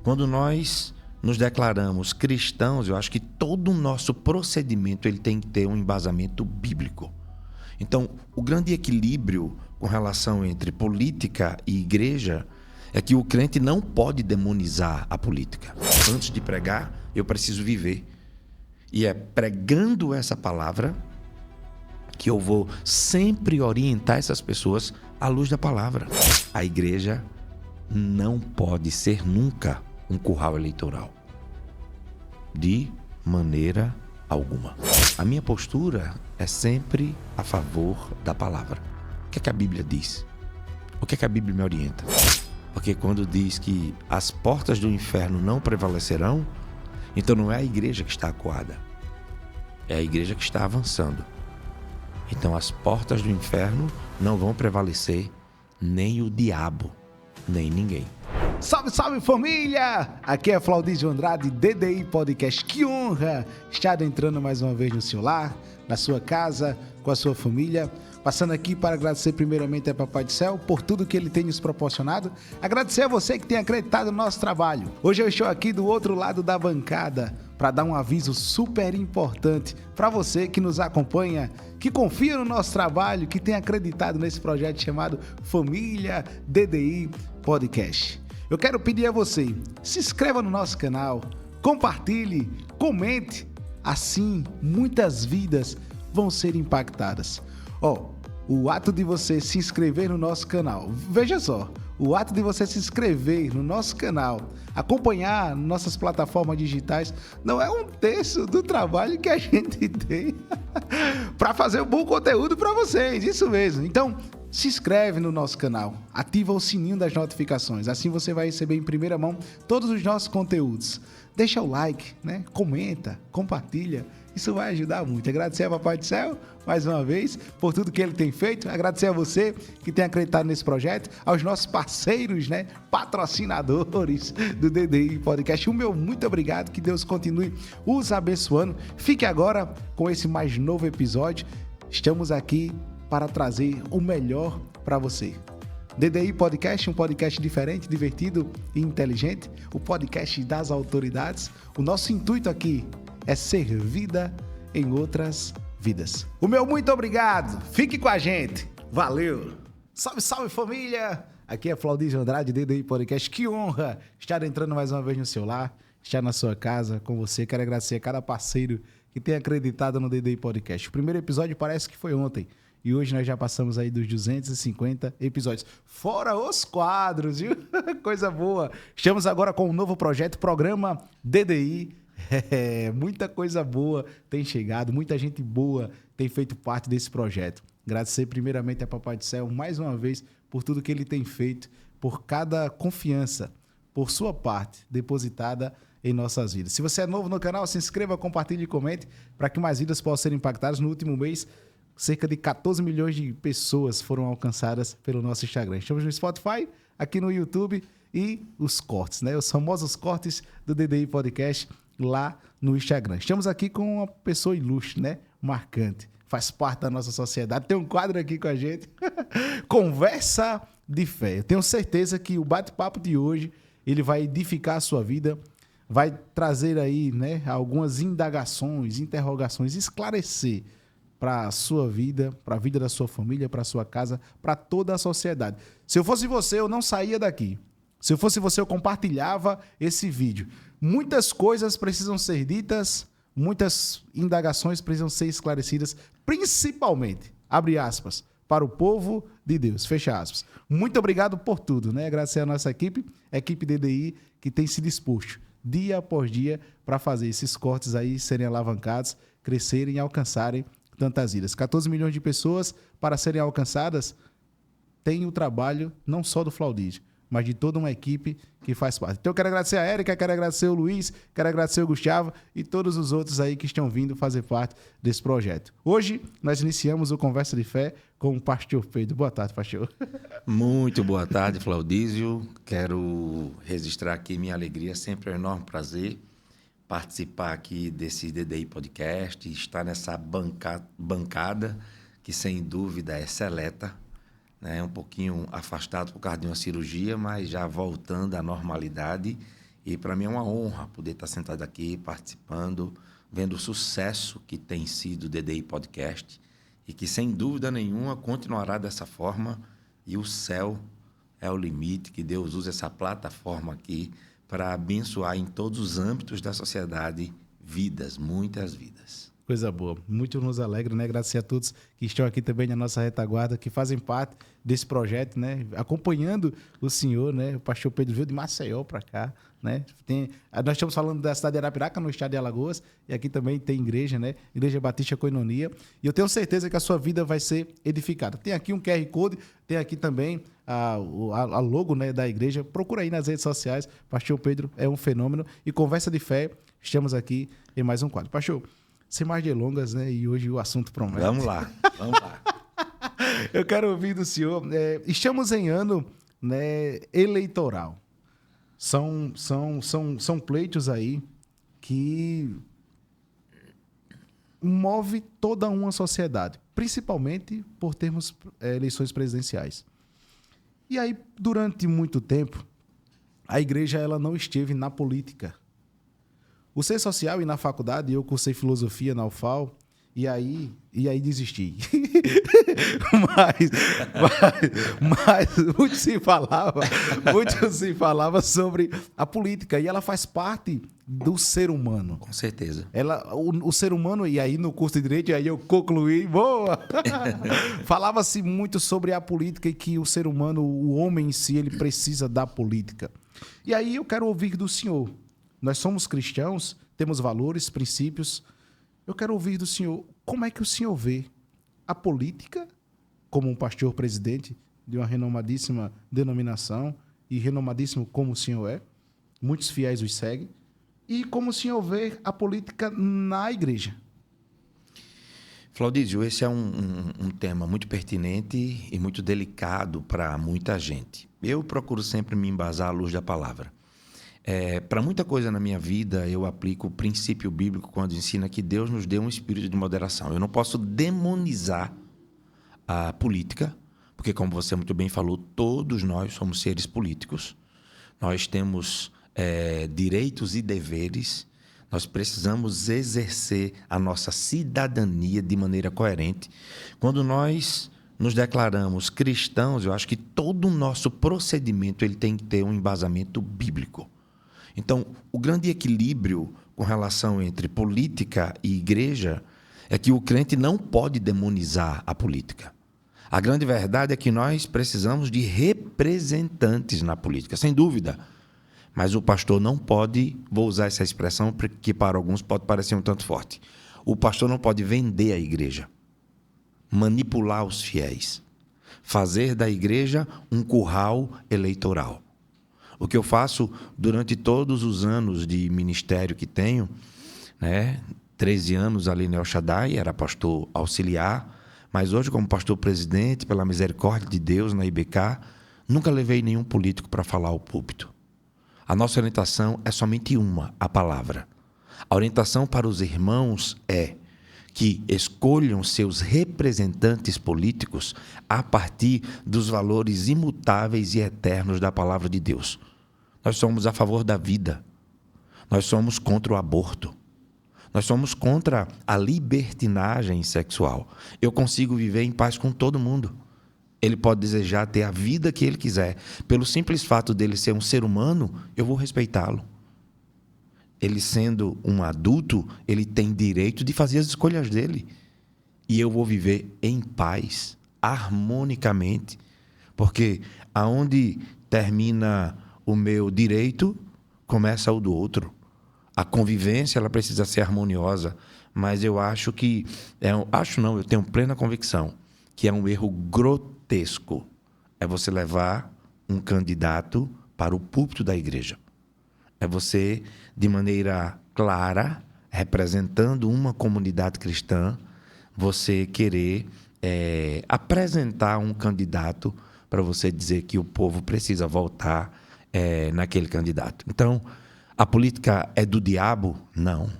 Quando nós nos declaramos cristãos, eu acho que todo o nosso procedimento ele tem que ter um embasamento bíblico. Então, o grande equilíbrio com relação entre política e igreja é que o crente não pode demonizar a política. Antes de pregar, eu preciso viver. E é pregando essa palavra que eu vou sempre orientar essas pessoas à luz da palavra. A igreja não pode ser nunca um curral eleitoral. De maneira alguma. A minha postura é sempre a favor da palavra. O que é que a Bíblia diz? O que é que a Bíblia me orienta? Porque quando diz que as portas do inferno não prevalecerão, então não é a igreja que está acuada, é a igreja que está avançando. Então as portas do inferno não vão prevalecer, nem o diabo, nem ninguém. Salve, salve família! Aqui é Flaudísio Andrade, DDI Podcast. Que honra estar entrando mais uma vez no seu lar, na sua casa, com a sua família. Passando aqui para agradecer primeiramente a Papai do Céu por tudo que Ele tem nos proporcionado. Agradecer a você que tem acreditado no nosso trabalho. Hoje eu estou aqui do outro lado da bancada para dar um aviso super importante para você que nos acompanha, que confia no nosso trabalho, que tem acreditado nesse projeto chamado Família DDI Podcast. Eu quero pedir a você, se inscreva no nosso canal, compartilhe, comente. Assim, muitas vidas vão ser impactadas. O ato de você se inscrever no nosso canal, veja só, o ato de você se inscrever no nosso canal, acompanhar nossas plataformas digitais, não é um terço do trabalho que a gente tem para fazer um bom conteúdo para vocês, isso mesmo. Então, se inscreve no nosso canal, ativa o sininho das notificações, assim você vai receber em primeira mão todos os nossos conteúdos. Deixa o like, né? Comenta, compartilha, isso vai ajudar muito. Agradecer a Papai do Céu, mais uma vez, por tudo que Ele tem feito. Agradecer a você que tem acreditado nesse projeto, aos nossos parceiros, né? Patrocinadores do DDI Podcast. O meu muito obrigado, que Deus continue os abençoando. Fique agora com esse mais novo episódio. Estamos aqui para trazer o melhor para você. DDI Podcast, um podcast diferente, divertido e inteligente, o podcast das autoridades. O nosso intuito aqui é ser vida em outras vidas. O meu muito obrigado, fique com a gente, valeu! Salve, salve família! Aqui é Flaudísio Andrade, DDI Podcast. Que honra estar entrando mais uma vez no seu lar, estar na sua casa com você. Quero agradecer a cada parceiro que tem acreditado no DDI Podcast. O primeiro episódio parece que foi ontem. E hoje nós já passamos aí dos 250 episódios. Fora os quadros, viu? Coisa boa. Estamos agora com um novo projeto, Programa DDI. Muita coisa boa tem chegado, muita gente boa tem feito parte desse projeto. Agradecer primeiramente a Papai do Céu, mais uma vez, por tudo que Ele tem feito, por cada confiança, por sua parte, depositada em nossas vidas. Se você é novo no canal, se inscreva, compartilhe e comente, para que mais vidas possam ser impactadas. No último mês, cerca de 14 milhões de pessoas foram alcançadas pelo nosso Instagram. Estamos no Spotify, aqui no YouTube e os cortes, né? Os famosos cortes do DDI Podcast lá no Instagram. Estamos aqui com uma pessoa ilustre, né? Marcante. Faz parte da nossa sociedade. Tem um quadro aqui com a gente. Conversa de Fé. Eu tenho certeza que o bate-papo de hoje ele vai edificar a sua vida, vai trazer aí, né, algumas indagações, interrogações, esclarecer para a sua vida, para a vida da sua família, para a sua casa, para toda a sociedade. Se eu fosse você, eu não saía daqui. Se eu fosse você, eu compartilhava esse vídeo. Muitas coisas precisam ser ditas, muitas indagações precisam ser esclarecidas, principalmente, abre aspas, para o povo de Deus, fecha aspas. Muito obrigado por tudo, né? Agradecer a nossa equipe DDI, que tem se disposto dia após dia para fazer esses cortes aí serem alavancados, crescerem e alcançarem tantas vidas. 14 milhões de pessoas para serem alcançadas tem o trabalho não só do Flaudísio, mas de toda uma equipe que faz parte. Então eu quero agradecer a Érica, quero agradecer o Luiz, quero agradecer o Gustavo e todos os outros aí que estão vindo fazer parte desse projeto. Hoje nós iniciamos o Conversa de Fé com o pastor Pedro. Boa tarde, pastor. Muito boa tarde, Flaudísio. Quero registrar aqui minha alegria, sempre é um enorme prazer participar aqui desse DDI Podcast, estar nessa bancada que, sem dúvida, é seleta, né? Um pouquinho afastado por causa de uma cirurgia, mas já voltando à normalidade E para mim é uma honra poder estar sentado aqui, participando, vendo o sucesso que tem sido o DDI Podcast e que, sem dúvida nenhuma, continuará dessa forma. E o céu é o limite, que Deus use essa plataforma aqui para abençoar em todos os âmbitos da sociedade vidas, muitas vidas. Coisa boa. Muito nos alegra, né? Agradecer a todos que estão aqui também na nossa retaguarda, que fazem parte desse projeto, né? Acompanhando o senhor, né? O pastor Pedro veio de Maceió para cá, né? Nós estamos falando da cidade de Arapiraca, no estado de Alagoas, e aqui também tem igreja, né? Igreja Batista Coinonia. E eu tenho certeza que a sua vida vai ser edificada. Tem aqui um QR Code, tem aqui também a logo, né, da igreja. Procura aí nas redes sociais. Pastor Pedro é um fenômeno. E Conversa de Fé, estamos aqui em mais um quadro. Pastor, sem mais delongas, né? E hoje o assunto promete. Vamos lá, vamos lá. Eu quero ouvir do senhor. Estamos em ano, né, eleitoral. São pleitos aí que move toda uma sociedade, principalmente por termos eleições presidenciais. E aí, durante muito tempo, a igreja ela não esteve na política. O ser social e na faculdade, eu cursei filosofia na UFAL, e aí desisti. mas muito se falava sobre a política, e ela faz parte do ser humano. Com certeza. O ser humano, e aí no curso de Direito, aí eu concluí, boa! Falava-se muito sobre a política e que o ser humano, o homem em si, ele precisa da política. E aí eu quero ouvir do senhor. Nós somos cristãos, temos valores, princípios. Eu quero ouvir do senhor, como é que o senhor vê a política, como um pastor presidente de uma renomadíssima denominação, e renomadíssimo como o senhor é, muitos fiéis os seguem, e como o senhor vê a política na igreja? Flaudísio, esse é um tema muito pertinente e muito delicado para muita gente. Eu procuro sempre me embasar à luz da palavra. Para muita coisa na minha vida, eu aplico o princípio bíblico quando ensina que Deus nos deu um espírito de moderação. Eu não posso demonizar a política, porque, como você muito bem falou, todos nós somos seres políticos. Nós temos direitos e deveres. Nós precisamos exercer a nossa cidadania de maneira coerente. Quando nós nos declaramos cristãos, eu acho que todo o nosso procedimento ele tem que ter um embasamento bíblico. Então, o grande equilíbrio com relação entre política e igreja é que o crente não pode demonizar a política. A grande verdade é que nós precisamos de representantes na política, sem dúvida. Mas o pastor não pode, vou usar essa expressão que para alguns pode parecer um tanto forte, o pastor não pode vender a igreja, manipular os fiéis, fazer da igreja um curral eleitoral. O que eu faço durante todos os anos de ministério que tenho, né? 13 anos ali no El Shaddai, era pastor auxiliar, mas hoje como pastor presidente, pela misericórdia de Deus na IBK, nunca levei nenhum político para falar ao púlpito. A nossa orientação é somente uma, a palavra. A orientação para os irmãos é que escolham seus representantes políticos a partir dos valores imutáveis e eternos da palavra de Deus. Nós somos a favor da vida. Nós somos contra o aborto. Nós somos contra a libertinagem sexual. Eu consigo viver em paz com todo mundo. Ele pode desejar ter a vida que ele quiser. Pelo simples fato dele ser um ser humano, eu vou respeitá-lo. Ele sendo um adulto, ele tem direito de fazer as escolhas dele. E eu vou viver em paz, harmonicamente. Porque aonde termina o meu direito, começa o do outro. A convivência ela precisa ser harmoniosa. Mas eu acho que... eu tenho plena convicção que é um erro grotesco. É você levar um candidato para o púlpito da igreja. É você, de maneira clara, representando uma comunidade cristã, você querer apresentar um candidato para você dizer que o povo precisa votar naquele candidato. Então, a política é do diabo? Não.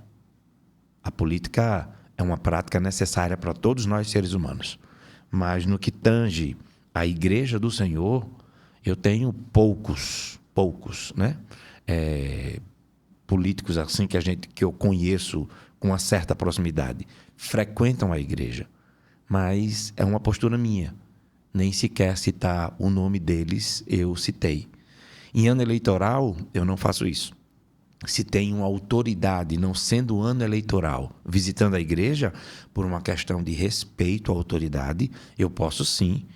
A política é uma prática necessária para todos nós seres humanos. Mas no que tange a igreja do Senhor, eu tenho poucos, né? políticos assim que eu conheço com uma certa proximidade frequentam a igreja, mas é uma postura minha. Nem sequer citar o nome deles eu citei. Em ano eleitoral, eu não faço isso. Se tem uma autoridade, não sendo ano eleitoral, visitando a igreja, por uma questão de respeito à autoridade, eu posso sim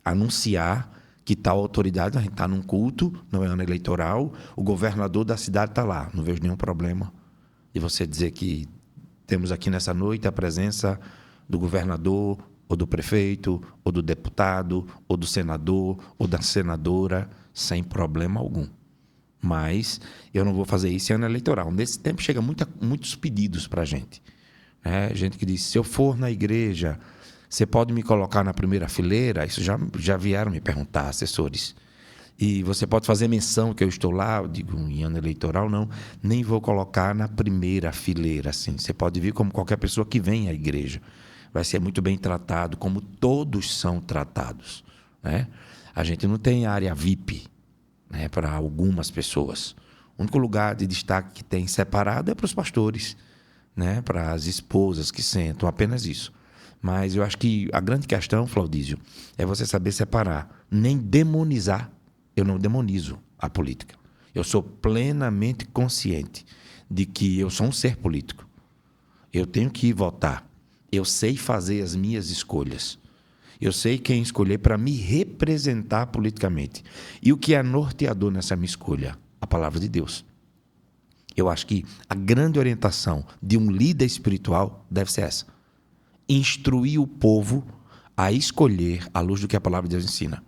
anunciar que tal autoridade, a gente está num culto, não é ano eleitoral, o governador da cidade está lá. Não vejo nenhum problema de você dizer que temos aqui nessa noite a presença do governador, ou do prefeito, ou do deputado, ou do senador, ou da senadora, sem problema algum. Mas eu não vou fazer isso em ano eleitoral. Nesse tempo chega muitos pedidos para a gente. Gente que diz, se eu for na igreja, você pode me colocar na primeira fileira? Isso já vieram me perguntar, assessores. E você pode fazer menção que eu estou lá? Eu digo, em ano eleitoral não, nem vou colocar na primeira fileira. Assim. Você pode vir como qualquer pessoa que vem à igreja. Vai ser muito bem tratado, como todos são tratados. A gente não tem área VIP, para algumas pessoas. O único lugar de destaque que tem separado é para os pastores, para as esposas que sentam, apenas isso. Mas eu acho que a grande questão, Flaudísio, é você saber separar, nem demonizar. Eu não demonizo a política. Eu sou plenamente consciente de que eu sou um ser político. Eu tenho que votar. Eu sei fazer as minhas escolhas. Eu sei quem escolher para me representar politicamente. E o que é norteador nessa minha escolha? A palavra de Deus. Eu acho que a grande orientação de um líder espiritual deve ser essa. Instruir o povo a escolher à luz do que a palavra de Deus ensina.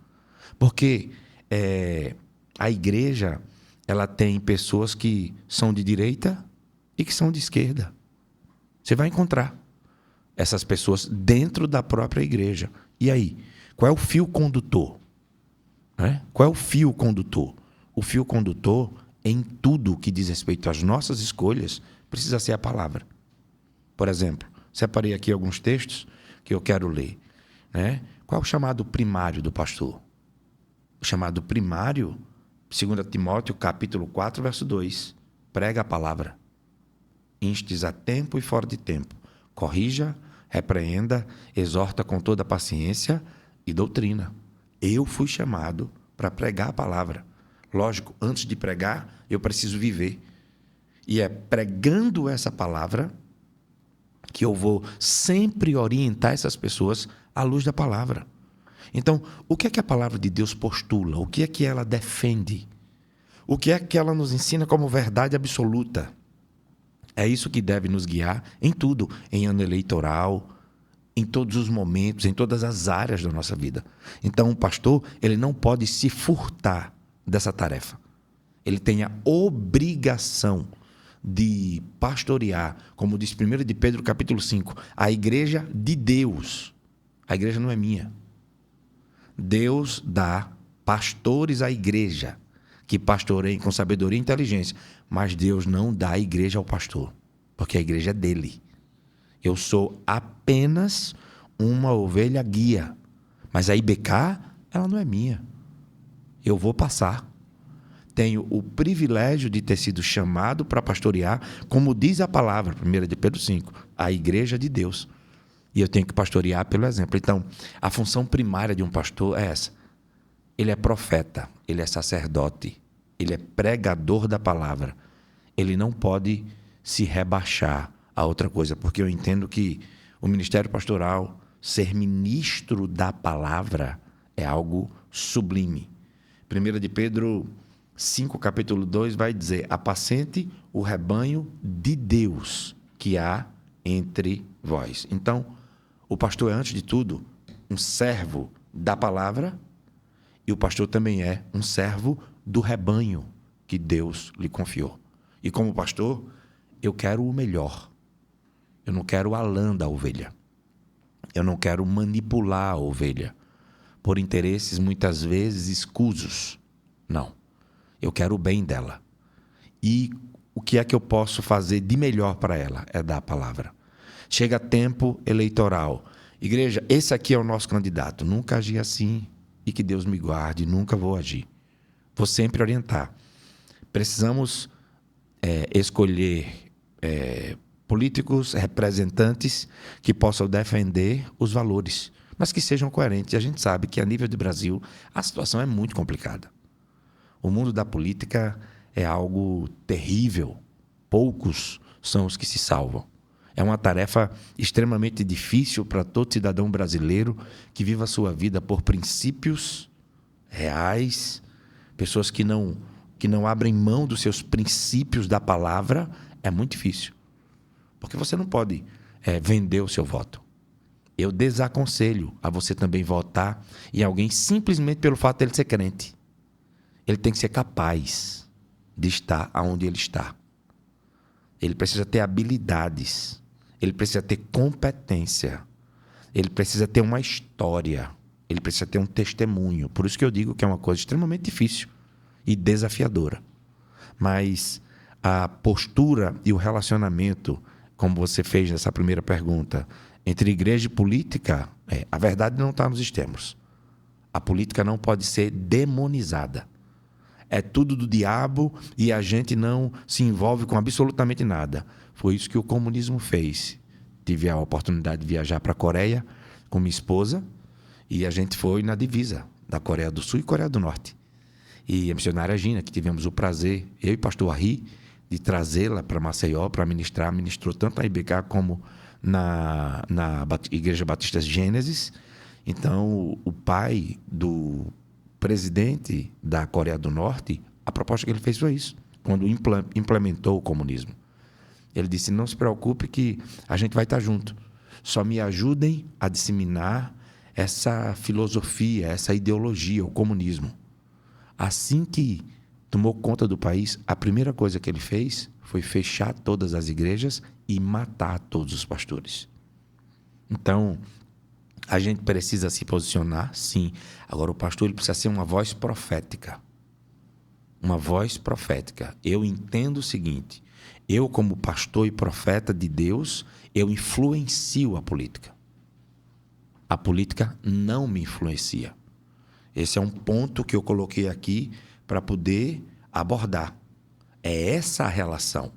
Porque a igreja ela tem pessoas que são de direita e que são de esquerda. Você vai encontrar essas pessoas dentro da própria igreja. E aí, qual é o fio condutor? Qual é o fio condutor? O fio condutor, em tudo que diz respeito às nossas escolhas, precisa ser a palavra. Por exemplo, separei aqui alguns textos que eu quero ler. Qual é o chamado primário do pastor? O chamado primário, 2 Timóteo, capítulo 4, verso 2. Prega a palavra. Instes a tempo e fora de tempo. Corrija, repreenda, exorta com toda paciência e doutrina. Eu fui chamado para pregar a palavra. Lógico, antes de pregar, eu preciso viver. E é pregando essa palavra que eu vou sempre orientar essas pessoas à luz da palavra. Então, o que é que a palavra de Deus postula? O que é que ela defende? O que é que ela nos ensina como verdade absoluta? É isso que deve nos guiar em tudo, em ano eleitoral, em todos os momentos, em todas as áreas da nossa vida. Então, o pastor, ele não pode se furtar dessa tarefa. Ele tem a obrigação de pastorear, como diz 1 de Pedro, capítulo 5, a igreja de Deus. A igreja não é minha. Deus dá pastores à igreja, que pastoreiem com sabedoria e inteligência. Mas Deus não dá a igreja ao pastor, porque a igreja é dele. Eu sou apenas uma ovelha guia. Mas a IBK, ela não é minha. Eu vou passar. Tenho o privilégio de ter sido chamado para pastorear, como diz a palavra, 1 de Pedro 5, a igreja de Deus. E eu tenho que pastorear pelo exemplo. Então, a função primária de um pastor é essa. Ele é profeta, ele é sacerdote, ele é pregador da palavra. Ele não pode se rebaixar a outra coisa, porque eu entendo que o ministério pastoral, ser ministro da palavra, é algo sublime. 1 de Pedro 5, capítulo 2, vai dizer: apacente o rebanho de Deus que há entre vós. Então, o pastor é, antes de tudo, um servo da palavra, e o pastor também é um servo do rebanho que Deus lhe confiou. E como pastor, eu quero o melhor. Eu não quero a lã da ovelha. Eu não quero manipular a ovelha por interesses muitas vezes escusos. Não. Eu quero o bem dela. E o que é que eu posso fazer de melhor para ela? É dar a palavra. Chega tempo eleitoral. Igreja, esse aqui é o nosso candidato. Nunca agi assim. E que Deus me guarde, nunca vou agir. vou sempre orientar. Precisamos escolher políticos, representantes que possam defender os valores, mas que sejam coerentes. E a gente sabe que, a nível de Brasil, a situação é muito complicada. O mundo da política é algo terrível. Poucos são os que se salvam. É uma tarefa extremamente difícil para todo cidadão brasileiro que viva a sua vida por princípios reais, pessoas que não abrem mão dos seus princípios da palavra. É muito difícil. Porque você não pode vender o seu voto. Eu desaconselho a você também votar em alguém simplesmente pelo fato de ele ser crente. Ele tem que ser capaz de estar onde ele está. Ele precisa ter habilidades. Ele precisa ter competência. Ele precisa ter uma história. Ele precisa ter um testemunho. Por isso que eu digo que é uma coisa extremamente difícil e desafiadora. Mas a postura e o relacionamento, como você fez nessa primeira pergunta, entre igreja e política, a verdade não está nos extremos. A política não pode ser demonizada. É tudo do diabo e a gente não se envolve com absolutamente nada. Foi isso que o comunismo fez. Tive a oportunidade de viajar para a Coreia com minha esposa e a gente foi na divisa da Coreia do Sul e Coreia do Norte. E a missionária Gina, que tivemos o prazer, eu e o pastor Arri, de trazê-la para Maceió para ministrar, ministrou tanto na IBK como na Igreja Batista Gênesis. Então, o pai do presidente da Coreia do Norte, a proposta que ele fez foi isso, quando implementou o comunismo. Ele disse, não se preocupe que a gente vai estar junto. Só me ajudem a disseminar essa filosofia, essa ideologia, o comunismo. Assim que tomou conta do país, a primeira coisa que ele fez foi fechar todas as igrejas e matar todos os pastores. Então, a gente precisa se posicionar, sim. Agora, o pastor ele precisa ser uma voz profética. Uma voz profética. Eu entendo o seguinte, eu como pastor e profeta de Deus, eu influencio a política. A política não me influencia. Esse é um ponto que eu coloquei aqui para poder abordar. É essa a relação.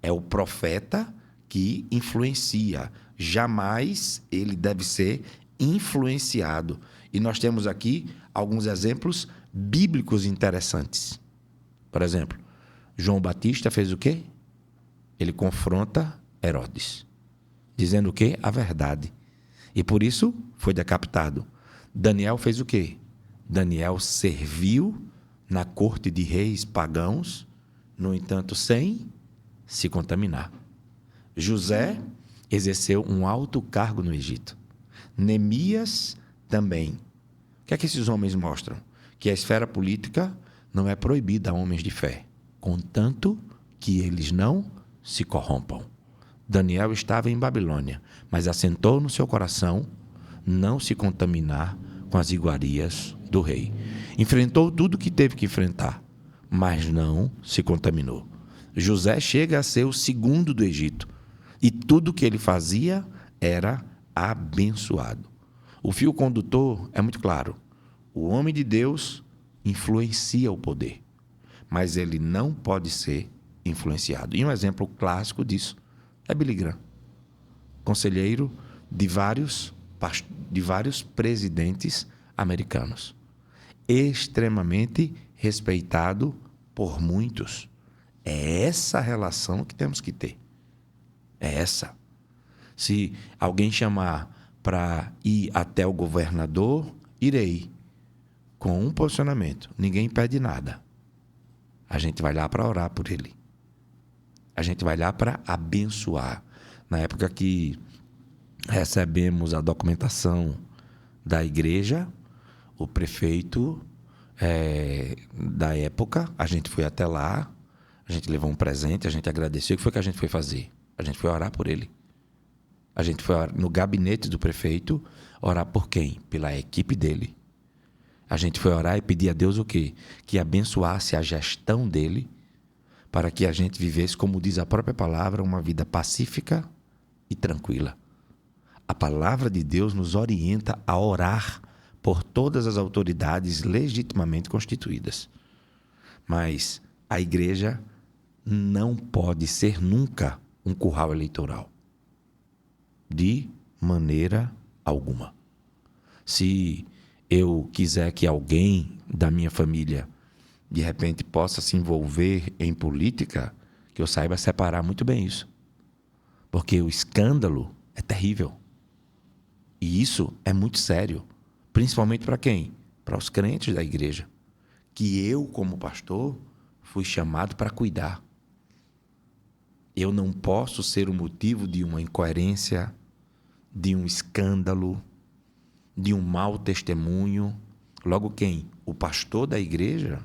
É o profeta que influencia. Jamais ele deve ser influenciado. E nós temos aqui alguns exemplos bíblicos interessantes. Por exemplo, João Batista fez o quê? Ele confronta Herodes, dizendo o quê? A verdade. E por isso foi decapitado. Daniel fez o quê? Daniel serviu na corte de reis pagãos, no entanto, sem se contaminar. José exerceu um alto cargo no Egito. Neemias também. O que é que esses homens mostram? Que a esfera política não é proibida a homens de fé, contanto que eles não se corrompam. Daniel estava em Babilônia, mas assentou no seu coração não se contaminar com as iguarias do rei. Enfrentou tudo o que teve que enfrentar, mas não se contaminou. José chega a ser o segundo do Egito, e tudo que ele fazia era abençoado. O fio condutor é muito claro. O homem de Deus influencia o poder, mas ele não pode ser influenciado. E um exemplo clássico disso é Billy Graham, conselheiro de vários presidentes americanos, extremamente respeitado por muitos. É essa relação que temos que ter. É essa. Se alguém chamar para ir até o governador, irei. Com um posicionamento. Ninguém pede nada. A gente vai lá para orar por ele. A gente vai lá para abençoar. Na época que recebemos a documentação da igreja, o prefeito da época, a gente foi até lá, a gente levou um presente, a gente agradeceu. O que foi que a gente foi fazer? A gente foi orar por ele. A gente foi no gabinete do prefeito orar por quem? Pela equipe dele. A gente foi orar e pedir a Deus o quê? Que abençoasse a gestão dele para que a gente vivesse, como diz a própria palavra, uma vida pacífica e tranquila. A palavra de Deus nos orienta a orar por todas as autoridades legitimamente constituídas. Mas a igreja não pode ser nunca um curral eleitoral. De maneira alguma. Se eu quiser que alguém da minha família, de repente, possa se envolver em política, que eu saiba separar muito bem isso. Porque o escândalo é terrível. E isso é muito sério. Principalmente para quem? Para os crentes da igreja. Que eu, como pastor, fui chamado para cuidar. Eu não posso ser o motivo de uma incoerência, de um escândalo, de um mau testemunho. Logo quem? O pastor da igreja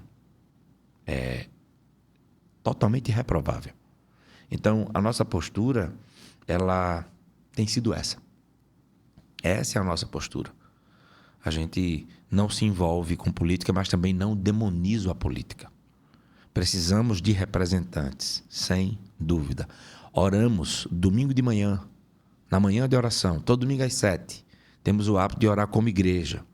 é totalmente reprovável. Então, a nossa postura, ela tem sido essa. Essa é a nossa postura. A gente não se envolve com política, mas também não demoniza a política. Precisamos de representantes, sem dúvida. Oramos domingo de manhã, na manhã de oração, todo domingo às 7. Temos o hábito de orar como igreja,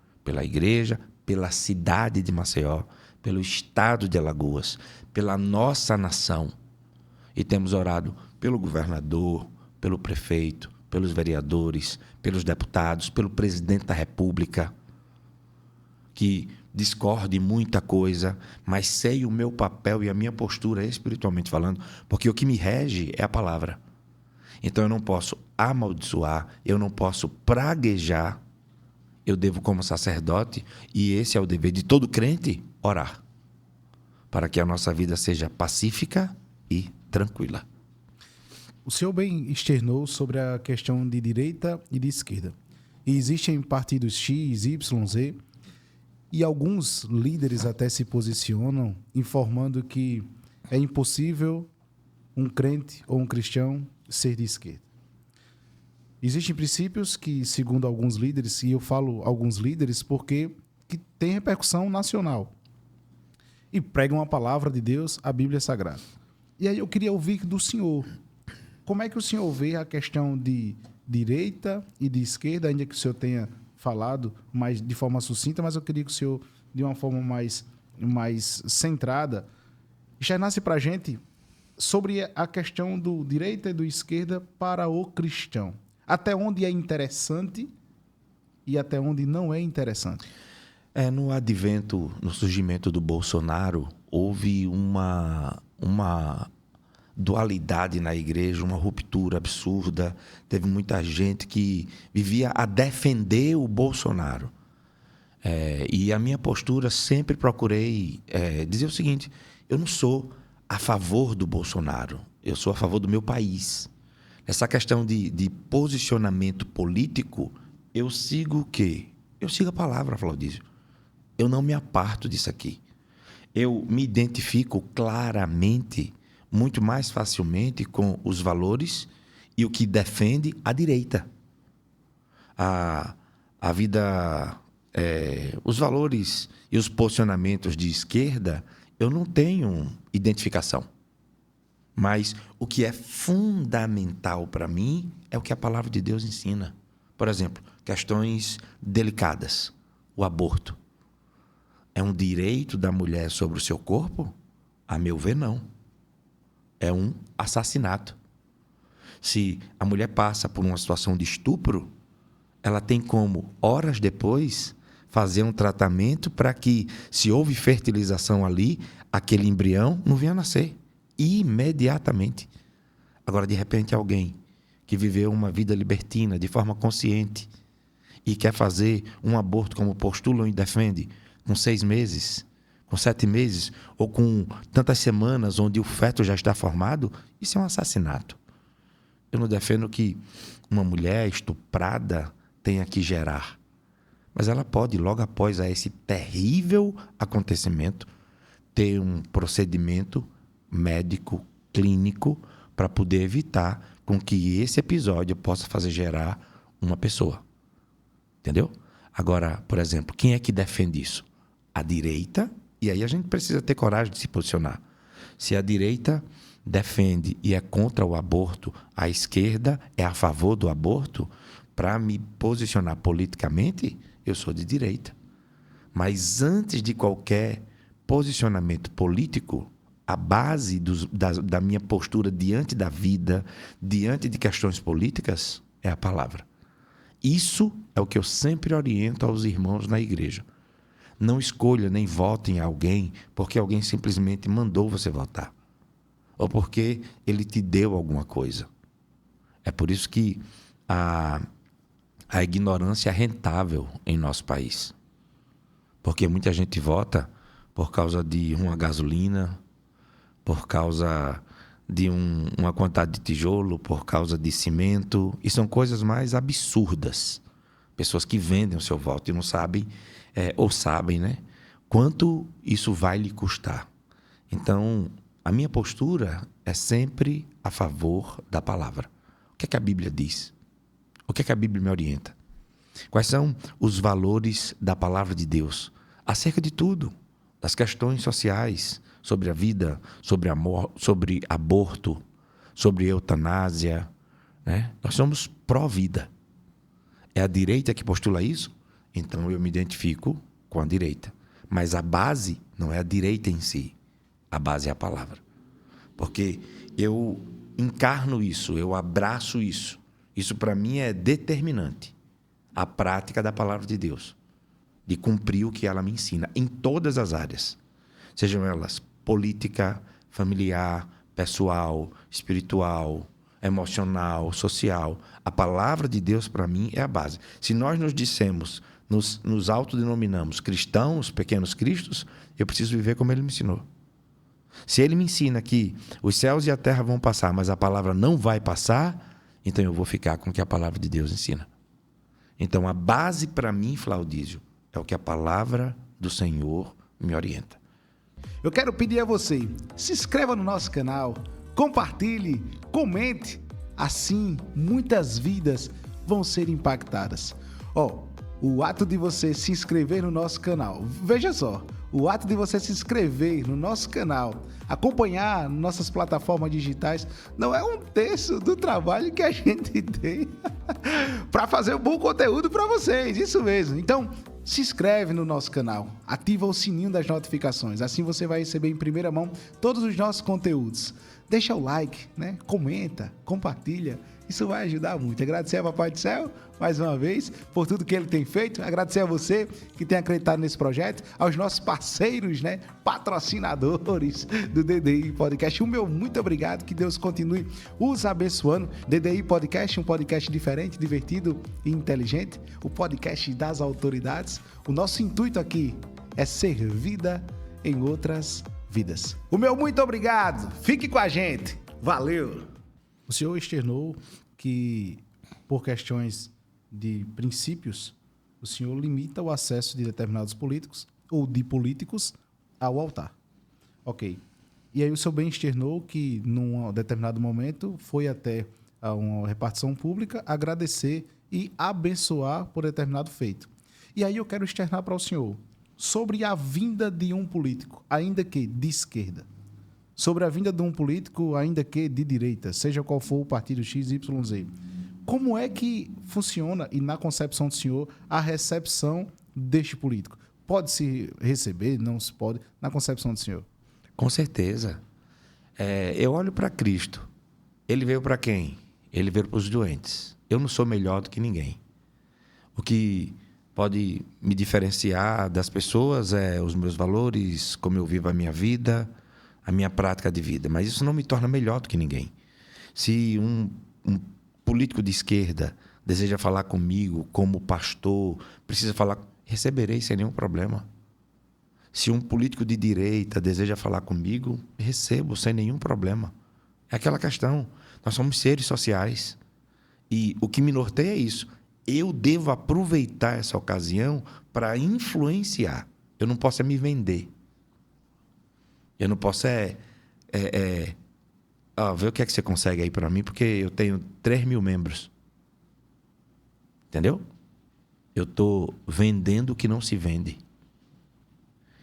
pela cidade de Maceió, pelo estado de Alagoas, pela nossa nação. E temos orado pelo governador, pelo prefeito, pelos vereadores, pelos deputados, pelo presidente da República, que discorde muita coisa, mas sei o meu papel e a minha postura espiritualmente falando, porque o que me rege é a palavra. Então eu não posso amaldiçoar, eu não posso praguejar. Eu devo, como sacerdote, e esse é o dever de todo crente, orar, para que a nossa vida seja pacífica e tranquila. O senhor bem externou sobre a questão de direita e de esquerda. E existem partidos X, Y, Z, e alguns líderes até se posicionam informando que é impossível um crente ou um cristão ser de esquerda. Existem princípios que, segundo alguns líderes, e eu falo alguns líderes porque que tem repercussão nacional, e pregam a palavra de Deus, a Bíblia Sagrada. E aí eu queria ouvir do senhor, como é que o senhor vê a questão de direita e de esquerda, ainda que o senhor tenha falado mais de forma sucinta, mas eu queria que o senhor, de uma forma mais centrada, externasse para a gente sobre a questão do direita e do esquerda para o cristão. Até onde é interessante e até onde não é interessante. No advento, no surgimento do Bolsonaro, houve uma dualidade na igreja, uma ruptura absurda. Teve muita gente que vivia a defender o Bolsonaro. E a minha postura, sempre procurei dizer o seguinte: eu não sou a favor do Bolsonaro, eu sou a favor do meu país. Essa questão de posicionamento político, eu sigo o quê? Eu sigo a palavra, Flaudísio. Eu não me aparto disso aqui. Eu me identifico claramente, muito mais facilmente, com os valores e o que defende a direita. A vida, os valores e os posicionamentos de esquerda, eu não tenho identificação. Mas o que é fundamental para mim é o que a palavra de Deus ensina. Por exemplo, questões delicadas. O aborto. É um direito da mulher sobre o seu corpo? A meu ver, não. É um assassinato. Se a mulher passa por uma situação de estupro, ela tem como, horas depois, fazer um tratamento para que, se houve fertilização ali, aquele embrião não venha a nascer. Imediatamente. Agora, de repente, alguém que viveu uma vida libertina de forma consciente e quer fazer um aborto como postulam e defende, com 6 meses, com 7 meses, ou com tantas semanas onde o feto já está formado, isso é um assassinato. Eu não defendo que uma mulher estuprada tenha que gerar, mas ela pode, logo após esse terrível acontecimento, ter um procedimento médico, clínico, para poder evitar com que esse episódio possa fazer gerar uma pessoa. Entendeu? Agora, por exemplo, quem é que defende isso? A direita, e aí a gente precisa ter coragem de se posicionar. Se a direita defende e é contra o aborto, a esquerda é a favor do aborto, para me posicionar politicamente, eu sou de direita. Mas antes de qualquer posicionamento político, a base da minha postura diante da vida, diante de questões políticas, é a palavra. Isso é o que eu sempre oriento aos irmãos na igreja. Não escolha nem vote em alguém porque alguém simplesmente mandou você votar. Ou porque ele te deu alguma coisa. É por isso que a ignorância é rentável em nosso país. Porque muita gente vota por causa de uma gasolina, por causa de uma quantidade de tijolo, por causa de cimento. E são coisas mais absurdas. Pessoas que vendem o seu voto e não sabem, ou sabem, né? Quanto isso vai lhe custar. Então, a minha postura é sempre a favor da palavra. O que é que a Bíblia diz? O que é que a Bíblia me orienta? Quais são os valores da palavra de Deus? Acerca de tudo. Das questões sociais, sobre a vida, sobre amor, sobre aborto, sobre eutanásia, né? Nós somos pró-vida. É a direita que postula isso? Então eu me identifico com a direita. Mas a base não é a direita em si. A base é a palavra. Porque eu encarno isso, eu abraço isso. Isso para mim é determinante. A prática da palavra de Deus. De cumprir o que ela me ensina em todas as áreas. Sejam elas política, familiar, pessoal, espiritual, emocional, social. A palavra de Deus, para mim, é a base. Se nós nos dissemos, nos autodenominamos cristãos, pequenos cristos, eu preciso viver como ele me ensinou. Se ele me ensina que os céus e a terra vão passar, mas a palavra não vai passar, então eu vou ficar com o que a palavra de Deus ensina. Então, a base para mim, Flaudísio, é o que a palavra do Senhor me orienta. Eu quero pedir a você, se inscreva no nosso canal, compartilhe, comente. Assim, muitas vidas vão ser impactadas. O ato de você se inscrever no nosso canal, veja só, o ato de você se inscrever no nosso canal, acompanhar nossas plataformas digitais, não é um terço do trabalho que a gente tem para fazer um bom conteúdo para vocês, isso mesmo. Então, se inscreve no nosso canal, ativa o sininho das notificações, assim você vai receber em primeira mão todos os nossos conteúdos. Deixa o like, né? Comenta, compartilha, isso vai ajudar muito. Agradecer ao Papai do Céu, mais uma vez, por tudo que ele tem feito. Agradecer a você que tem acreditado nesse projeto, aos nossos parceiros, né? Patrocinadores do DDI Podcast. O meu muito obrigado, que Deus continue os abençoando. DDI Podcast, um podcast diferente, divertido e inteligente. O podcast das autoridades. O nosso intuito aqui é ser vida em outras vidas. O meu muito obrigado. Fique com a gente. Valeu! O senhor externou que, por questões de princípios, o senhor limita o acesso de determinados políticos ou de políticos ao altar. Ok. E aí o senhor bem externou que, num determinado momento, foi até a uma repartição pública agradecer e abençoar por determinado feito. E aí eu quero externar para o senhor sobre a vinda de um político, ainda que de esquerda. Sobre a vinda de um político, ainda que de direita, seja qual for o partido XYZ. Como é que funciona, e na concepção do senhor, a recepção deste político? Pode-se receber? Não se pode? Na concepção do senhor? Com certeza. Eu olho para Cristo. Ele veio para quem? Ele veio para os doentes. Eu não sou melhor do que ninguém. O que pode me diferenciar das pessoas é os meus valores, como eu vivo a minha vida, a minha prática de vida. Mas isso não me torna melhor do que ninguém. Se um político de esquerda deseja falar comigo como pastor, precisa falar, receberei sem nenhum problema. Se um político de direita deseja falar comigo, recebo sem nenhum problema. É aquela questão. Nós somos seres sociais. E o que me norteia é isso. Eu devo aproveitar essa ocasião para influenciar. Eu não posso me vender. Eu não posso ver o que é que você consegue aí para mim, porque eu tenho 3.000 membros. Entendeu? Eu estou vendendo o que não se vende.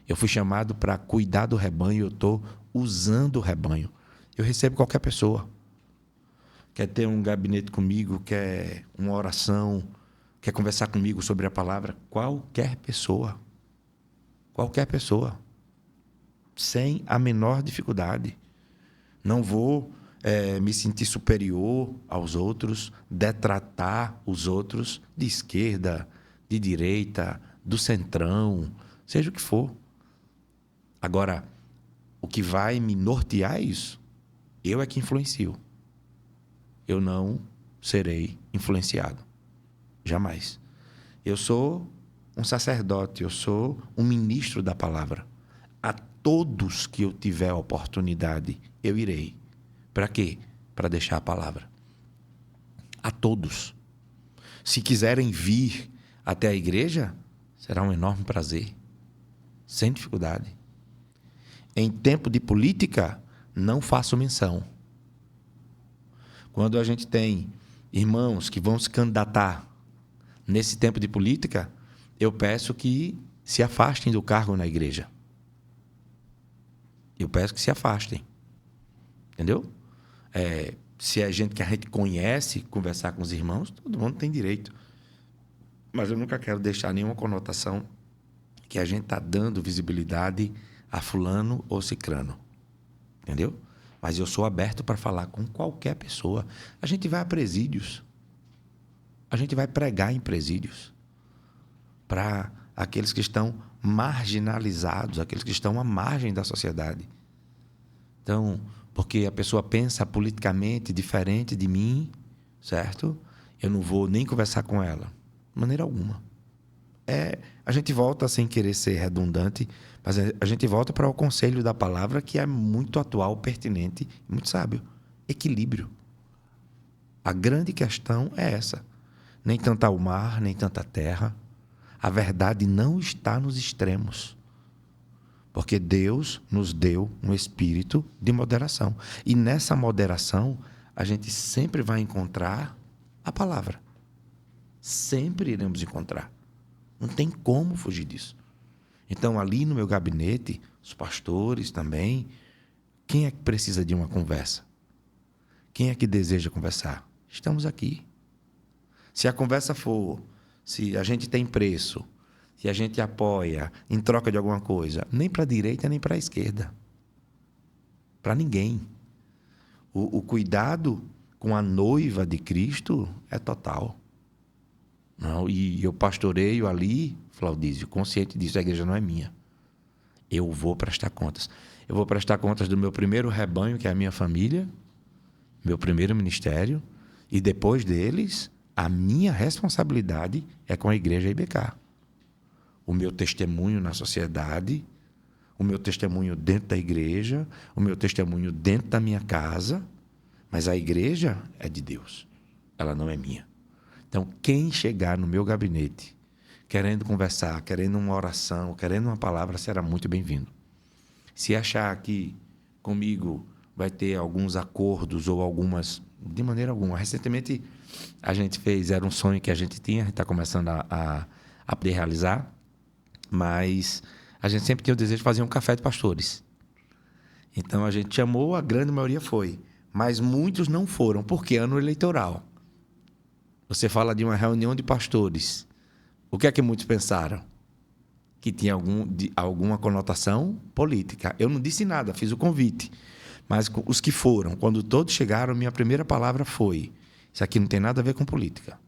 Eu fui chamado para cuidar do rebanho, eu estou usando o rebanho. Eu recebo qualquer pessoa. Quer ter um gabinete comigo, quer uma oração, quer conversar comigo sobre a palavra. Qualquer pessoa. Qualquer pessoa. sem a menor dificuldade. Não vou me sentir superior aos outros, detratar os outros de esquerda, de direita, do centrão, seja o que for. Agora, o que vai me nortear é isso. Eu é que influencio. Eu não serei influenciado. Jamais. Eu sou um sacerdote, eu sou um ministro da palavra. A todos que eu tiver oportunidade, eu irei. Para quê? Para deixar a palavra. A todos. Se quiserem vir até a igreja, será um enorme prazer. Sem dificuldade. Em tempo de política, não faço menção. Quando a gente tem irmãos que vão se candidatar nesse tempo de política, eu peço que se afastem do cargo na igreja. Eu peço que se afastem. Entendeu? Se é gente que a gente conhece, conversar com os irmãos, todo mundo tem direito. Mas eu nunca quero deixar nenhuma conotação que a gente está dando visibilidade a fulano ou cicrano. Entendeu? Mas eu sou aberto para falar com qualquer pessoa. A gente vai a presídios. A gente vai pregar em presídios. Para aqueles que estão marginalizados, aqueles que estão à margem da sociedade. Então, porque a pessoa pensa politicamente diferente de mim, certo? Eu não vou nem conversar com ela. De maneira alguma. A gente volta, sem querer ser redundante, mas a gente volta para o conselho da palavra, que é muito atual, pertinente, muito sábio. Equilíbrio. A grande questão é essa. Nem tanta o mar, nem tanta terra. A verdade não está nos extremos. Porque Deus nos deu um espírito de moderação. E nessa moderação, a gente sempre vai encontrar a palavra. Sempre iremos encontrar. Não tem como fugir disso. Então, ali no meu gabinete, os pastores também, quem é que precisa de uma conversa? Quem é que deseja conversar? Estamos aqui. Se a conversa for, se a gente tem preço, se a gente apoia em troca de alguma coisa, nem para a direita, nem para a esquerda. Para ninguém. O cuidado com a noiva de Cristo é total. Não, e eu pastoreio ali, Flaudísio, consciente disso, a igreja não é minha. Eu vou prestar contas. Eu vou prestar contas do meu primeiro rebanho, que é a minha família, meu primeiro ministério, e depois deles, a minha responsabilidade é com a igreja IBK. O meu testemunho na sociedade, o meu testemunho dentro da igreja, o meu testemunho dentro da minha casa, mas a igreja é de Deus, ela não é minha. Então, quem chegar no meu gabinete, querendo conversar, querendo uma oração, querendo uma palavra, será muito bem-vindo. Se achar que comigo vai ter alguns acordos ou algumas, de maneira alguma. Recentemente, a gente fez, era um sonho que a gente tinha, a gente está começando a poder realizar, mas a gente sempre tinha o desejo de fazer um café de pastores. Então, a gente chamou, a grande maioria foi, mas muitos não foram, porque é ano eleitoral. Você fala de uma reunião de pastores. O que é que muitos pensaram? Que tinha alguma conotação política. Eu não disse nada, fiz o convite. Mas os que foram, quando todos chegaram, minha primeira palavra foi: isso aqui não tem nada a ver com política.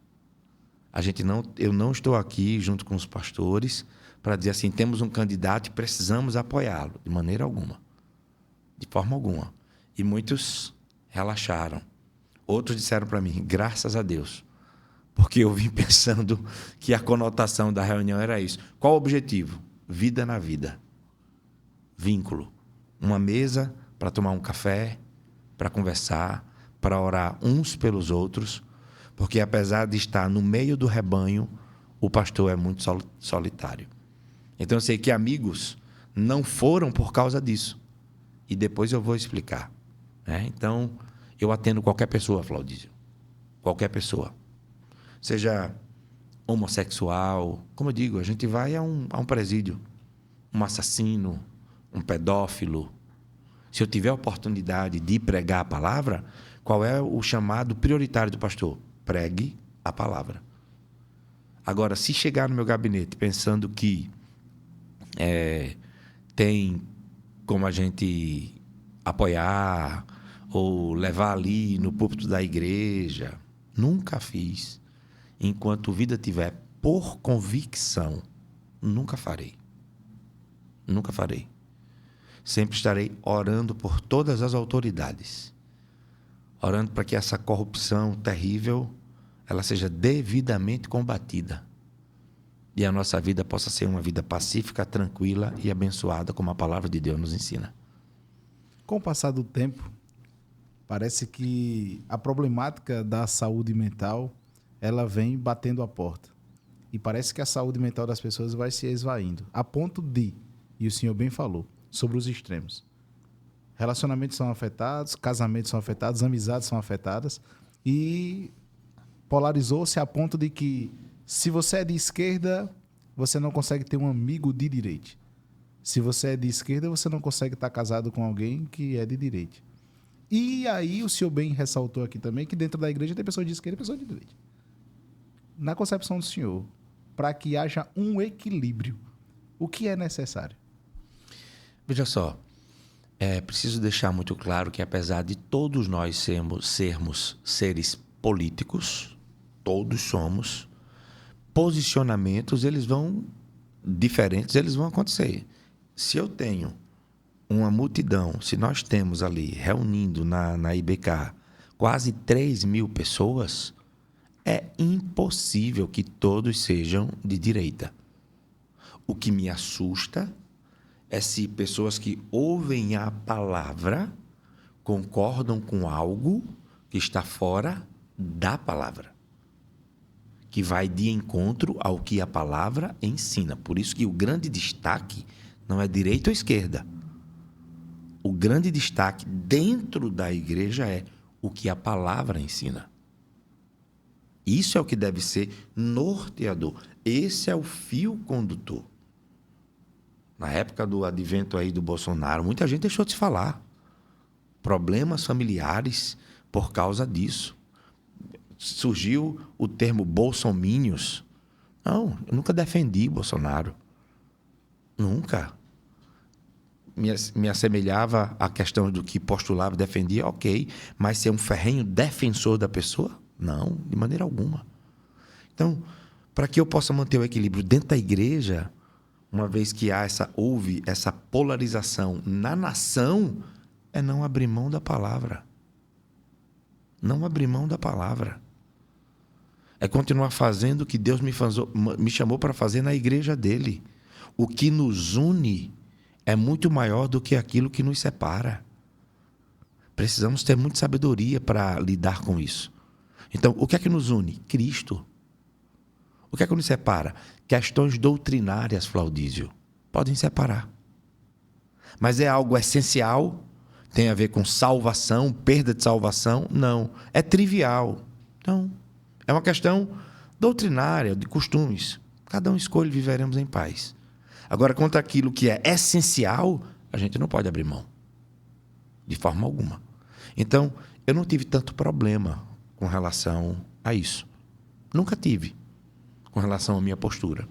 Eu não estou aqui junto com os pastores para dizer assim, temos um candidato e precisamos apoiá-lo. De maneira alguma. De forma alguma. E muitos relaxaram. Outros disseram para mim, graças a Deus. Porque eu vim pensando que a conotação da reunião era isso. Qual o objetivo? Vida na vida. Vínculo. Uma mesa para tomar um café, para conversar, para orar uns pelos outros, porque apesar de estar no meio do rebanho, o pastor é muito solitário. Então eu sei que amigos não foram por causa disso. E depois eu vou explicar. Então, eu atendo qualquer pessoa, Flaudísio. Qualquer pessoa. Seja homossexual, como eu digo, a gente vai a um presídio, um assassino, um pedófilo. Se eu tiver a oportunidade de pregar a palavra, qual é o chamado prioritário do pastor? Pregue a palavra. Agora, se chegar no meu gabinete pensando que tem como a gente apoiar ou levar ali no púlpito da igreja. Nunca fiz. Enquanto vida tiver, por convicção, nunca farei. Nunca farei. Sempre estarei orando por todas as autoridades. Orando para que essa corrupção terrível ela seja devidamente combatida. E a nossa vida possa ser uma vida pacífica, tranquila e abençoada, como a palavra de Deus nos ensina. Com o passar do tempo, parece que a problemática da saúde mental, ela vem batendo a porta. E parece que a saúde mental das pessoas vai se esvaindo. A ponto de, e o senhor bem falou, sobre os extremos. Relacionamentos são afetados, casamentos são afetados, amizades são afetadas. E polarizou-se a ponto de que, se você é de esquerda, você não consegue ter um amigo de direita. Se você é de esquerda, você não consegue estar casado com alguém que é de direita. E aí o senhor bem ressaltou aqui também que dentro da igreja tem pessoas de esquerda e pessoas de direita. Na concepção do senhor, para que haja um equilíbrio, o que é necessário? Veja só, é preciso deixar muito claro que apesar de todos nós sermos seres políticos, todos somos, posicionamentos diferentes eles vão acontecer. Se eu tenho uma multidão, se nós temos ali, reunindo na IBK, quase 3.000 pessoas, é impossível que todos sejam de direita. O que me assusta é se pessoas que ouvem a palavra concordam com algo que está fora da palavra, que vai de encontro ao que a palavra ensina. Por isso que o grande destaque não é direita ou esquerda. O grande destaque dentro da igreja é o que a palavra ensina. Isso é o que deve ser norteador. Esse é o fio condutor. Na época do advento aí do Bolsonaro, muita gente deixou de se falar. Problemas familiares por causa disso. Surgiu o termo bolsomínios. Não, eu nunca defendi Bolsonaro. Nunca. Me assemelhava à questão do que postulava e defendia, ok. Mas ser um ferrenho defensor da pessoa? Não, de maneira alguma. Então, para que eu possa manter o equilíbrio dentro da igreja, uma vez que houve essa polarização na nação, é não abrir mão da palavra. Não abrir mão da palavra. É continuar fazendo o que Deus me chamou para fazer na igreja dele. O que nos une é muito maior do que aquilo que nos separa. Precisamos ter muita sabedoria para lidar com isso. Então, o que é que nos une? Cristo. O que é que nos separa? Questões doutrinárias, Flaudísio, podem separar. Mas é algo essencial? Tem a ver com salvação, perda de salvação? Não. É trivial. Não. É uma questão doutrinária, de costumes. Cada um escolhe e viveremos em paz. Agora, quanto àquilo que é essencial, a gente não pode abrir mão. De forma alguma. Então, eu não tive tanto problema com relação a isso. Nunca tive com relação à minha postura.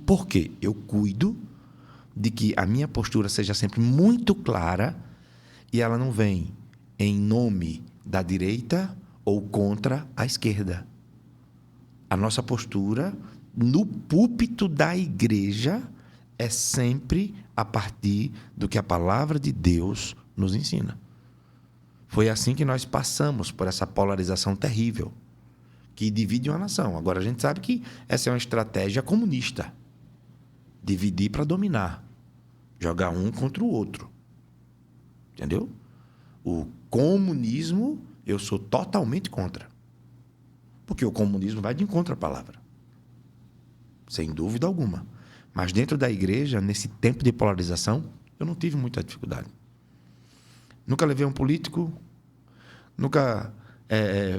Por quê? Eu cuido de que a minha postura seja sempre muito clara e ela não vem em nome da direita ou contra a esquerda. A nossa postura no púlpito da igreja é sempre a partir do que a palavra de Deus nos ensina. Foi assim que nós passamos por essa polarização terrível que divide uma nação. Agora, a gente sabe que essa é uma estratégia comunista. Dividir para dominar. Jogar um contra o outro. Entendeu? O comunismo, eu sou totalmente contra. Porque o comunismo vai de encontro à palavra. Sem dúvida alguma. Mas dentro da igreja, nesse tempo de polarização, eu não tive muita dificuldade. Nunca levei um político, nunca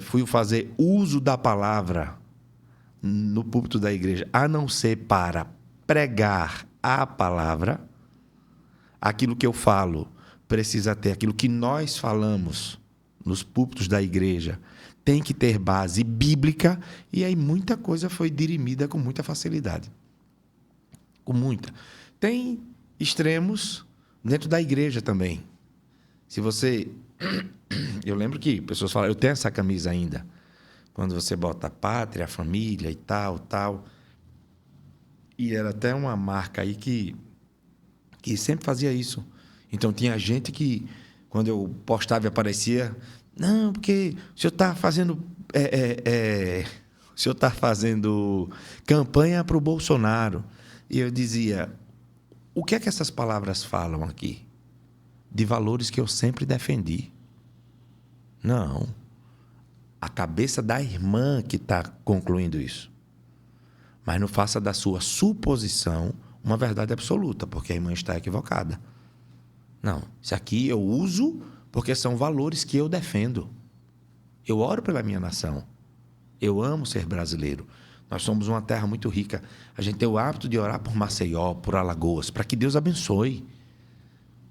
fui fazer uso da palavra no púlpito da igreja, a não ser para pregar a palavra. Aquilo que eu falo precisa ter, aquilo que nós falamos nos púlpitos da igreja tem que ter base bíblica, e aí muita coisa foi dirimida com muita facilidade. Com muita. Tem extremos, Dentro da igreja também. Se você... Eu lembro que pessoas falam, eu tenho essa camisa ainda. Quando você bota a pátria, a família e tal. E era até uma marca aí que sempre fazia isso. Então tinha gente que, quando eu postava e aparecia, não, porque o senhor está fazendo... o senhor está fazendo campanha para o Bolsonaro. E eu dizia, o que é que essas palavras falam aqui? De valores que eu sempre defendi. Não. A cabeça da irmã que está concluindo isso. Mas não faça da sua suposição uma verdade absoluta, porque a irmã está equivocada. Não. Isso aqui eu uso porque são valores que eu defendo. Eu oro pela minha nação. Eu amo ser brasileiro. Nós somos uma terra muito rica. A gente tem o hábito de orar por Maceió, por Alagoas, para que Deus abençoe.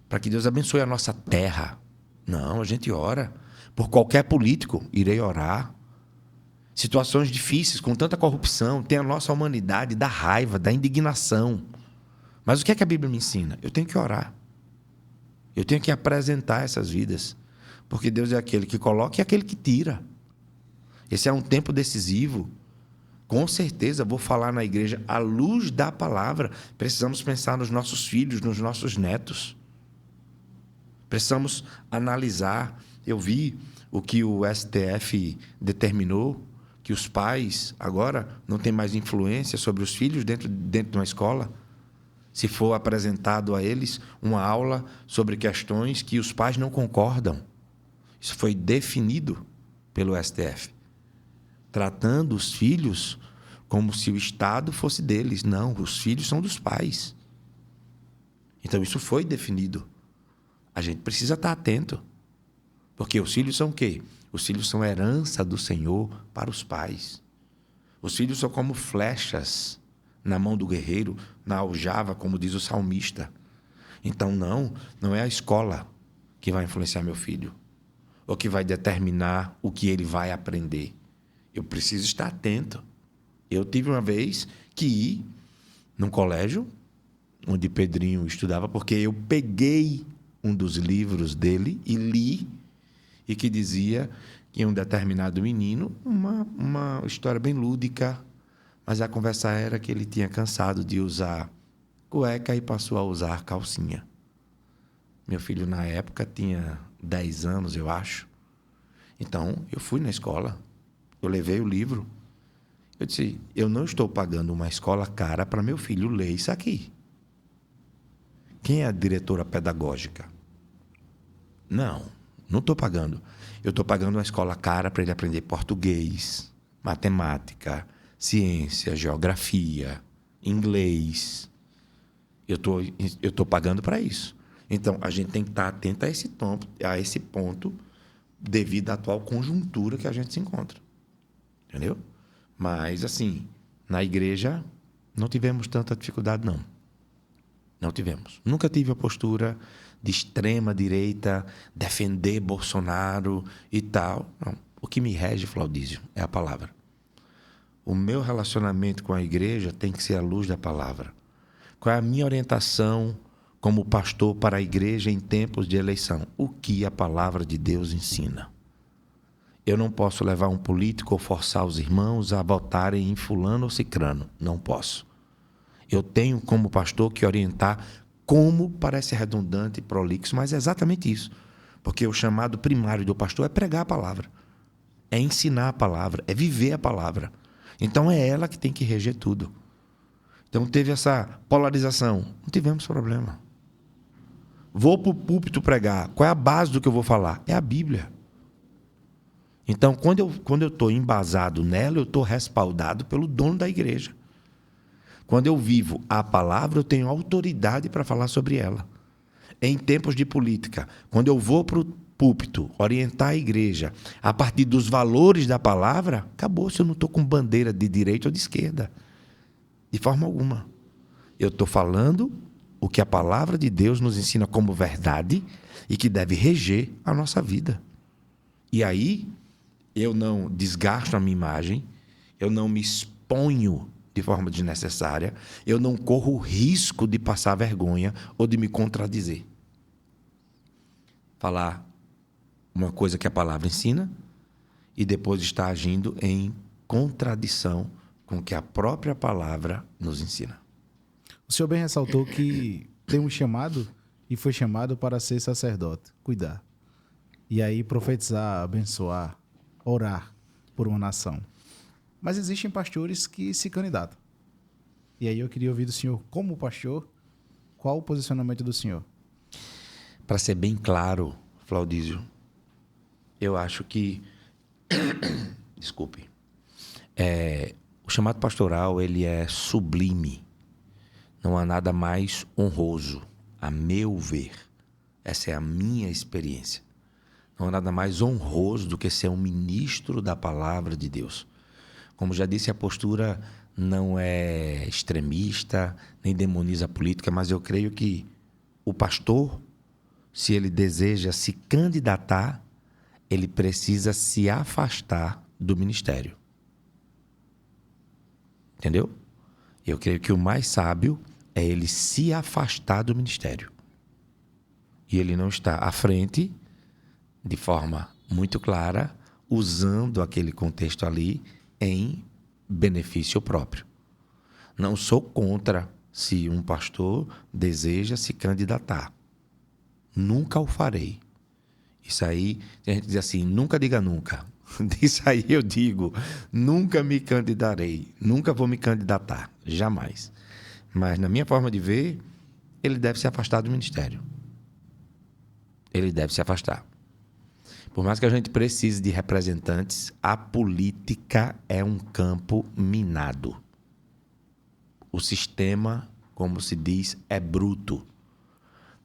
Para que Deus abençoe a nossa terra. Não, a gente ora. Por qualquer político, irei orar. Situações difíceis, com tanta corrupção, tem a nossa humanidade da raiva, da indignação. Mas o que é que a Bíblia me ensina? Eu tenho que orar. Eu tenho que apresentar essas vidas. Porque Deus é aquele que coloca e aquele que tira. Esse é um tempo decisivo. Com certeza, vou falar na igreja à luz da palavra. Precisamos pensar nos nossos filhos, nos nossos netos. Precisamos analisar. Eu vi o que o STF determinou, que os pais agora não têm mais influência sobre os filhos dentro de uma escola. Se for apresentado a eles uma aula sobre questões que os pais não concordam. Isso foi definido pelo STF. Tratando os filhos como se o Estado fosse deles. Não, os filhos são dos pais. Então, isso foi definido. A gente precisa estar atento. Porque os filhos são o quê? Os filhos são herança do Senhor para os pais. Os filhos são como flechas na mão do guerreiro, na aljava, como diz o salmista. Então, não é a escola que vai influenciar meu filho, ou que vai determinar o que ele vai aprender. Eu preciso estar atento. Eu tive uma vez que ir num colégio onde Pedrinho estudava, porque eu peguei um dos livros dele e li, e que dizia que um determinado menino, uma história bem lúdica, mas a conversa era que ele tinha cansado de usar cueca e passou a usar calcinha. Meu filho, na época, tinha 10 anos, eu acho. Então, eu fui na escola, eu levei o livro. Eu disse, eu não estou pagando uma escola cara para meu filho ler isso aqui. Quem é a diretora pedagógica? Não estou pagando. Eu estou pagando uma escola cara para ele aprender português, matemática, ciência, geografia, inglês. Eu estou pagando para isso. Então, a gente tem que estar atento a esse ponto devido à atual conjuntura que a gente se encontra. Entendeu? Mas, assim, na igreja não tivemos tanta dificuldade, não. Não tivemos. Nunca tive a postura de extrema direita, defender Bolsonaro e tal. Não. O que me rege, Flaudísio, é a palavra. O meu relacionamento com a igreja tem que ser à luz da palavra. Qual é a minha orientação como pastor para a igreja em tempos de eleição? O que a palavra de Deus ensina? Eu não posso levar um político ou forçar os irmãos a votarem em fulano ou cicrano. Não posso. Eu tenho como pastor que orientar, como parece redundante e prolixo, mas é exatamente isso. Porque o chamado primário do pastor é pregar a palavra, é ensinar a palavra, é viver a palavra. Então é ela que tem que reger tudo. Então teve essa polarização, não tivemos problema. Vou para o púlpito pregar, qual é a base do que eu vou falar? É a Bíblia. Então, quando eu estou embasado nela, eu estou respaldado pelo dono da igreja. Quando eu vivo a palavra, eu tenho autoridade para falar sobre ela. Em tempos de política, quando eu vou para o púlpito orientar a igreja a partir dos valores da palavra, acabou, se eu não estou com bandeira de direita ou de esquerda. De forma alguma. Eu estou falando o que a palavra de Deus nos ensina como verdade e que deve reger a nossa vida. E aí, eu não desgasto a minha imagem, eu não me exponho de forma desnecessária, eu não corro o risco de passar vergonha ou de me contradizer. falar uma coisa que a palavra ensina e depois estar agindo em contradição com o que a própria palavra nos ensina. O senhor bem ressaltou que tem um chamado e foi chamado para ser sacerdote, cuidar. E aí profetizar, abençoar, orar por uma nação. Mas existem pastores que se candidatam. E aí eu queria ouvir do senhor, como pastor, qual o posicionamento do senhor? Para ser bem claro, Flaudísio, eu acho que... Desculpe. O chamado pastoral, ele é sublime. Não há nada mais honroso, a meu ver. Essa é a minha experiência. Não há nada mais honroso do que ser um ministro da palavra de Deus. Como já disse, a postura não é extremista, nem demoniza a política, mas eu creio que o pastor, se ele deseja se candidatar, ele precisa se afastar do ministério. Entendeu? Eu creio que o mais sábio é ele se afastar do ministério. E ele não está à frente, de forma muito clara, usando aquele contexto ali em benefício próprio. Não sou contra se um pastor deseja se candidatar. Nunca o farei. Isso aí, a gente diz assim, nunca diga nunca. Disso aí eu digo, nunca me candidarei, nunca vou me candidatar, jamais. Mas na minha forma de ver, ele deve se afastar do ministério. Ele deve se afastar. Por mais que a gente precise de representantes, a política é um campo minado. O sistema, como se diz, é bruto.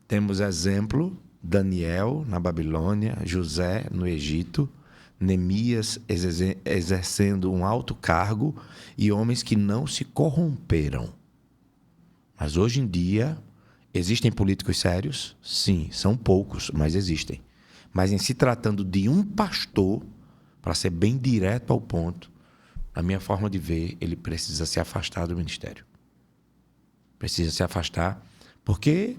Temos exemplo, Daniel na Babilônia, José no Egito, Neemias exercendo um alto cargo e homens que não se corromperam. Mas hoje em dia, existem políticos sérios? Sim, são poucos, mas existem. Mas em se tratando de um pastor, para ser bem direto ao ponto, na minha forma de ver, ele precisa se afastar do ministério. Precisa se afastar, porque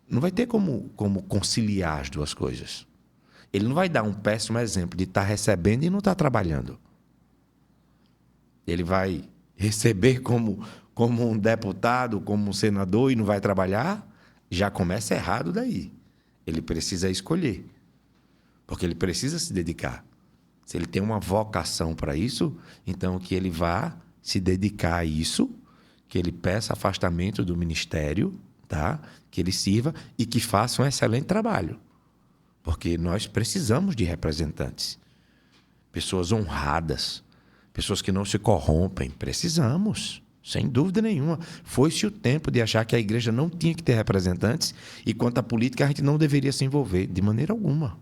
não vai ter como conciliar as duas coisas. Ele não vai dar um péssimo exemplo de estar recebendo e não estar trabalhando. Ele vai receber como um deputado, como um senador e não vai trabalhar, já começa errado daí. Ele precisa escolher. Porque ele precisa se dedicar. Se ele tem uma vocação para isso, então que ele vá se dedicar a isso, que ele peça afastamento do ministério, tá? Que ele sirva e que faça um excelente trabalho. Porque nós precisamos de representantes. Pessoas honradas, pessoas que não se corrompem. Precisamos, sem dúvida nenhuma. Foi-se o tempo de achar que a igreja não tinha que ter representantes e quanto à política a gente não deveria se envolver de maneira alguma.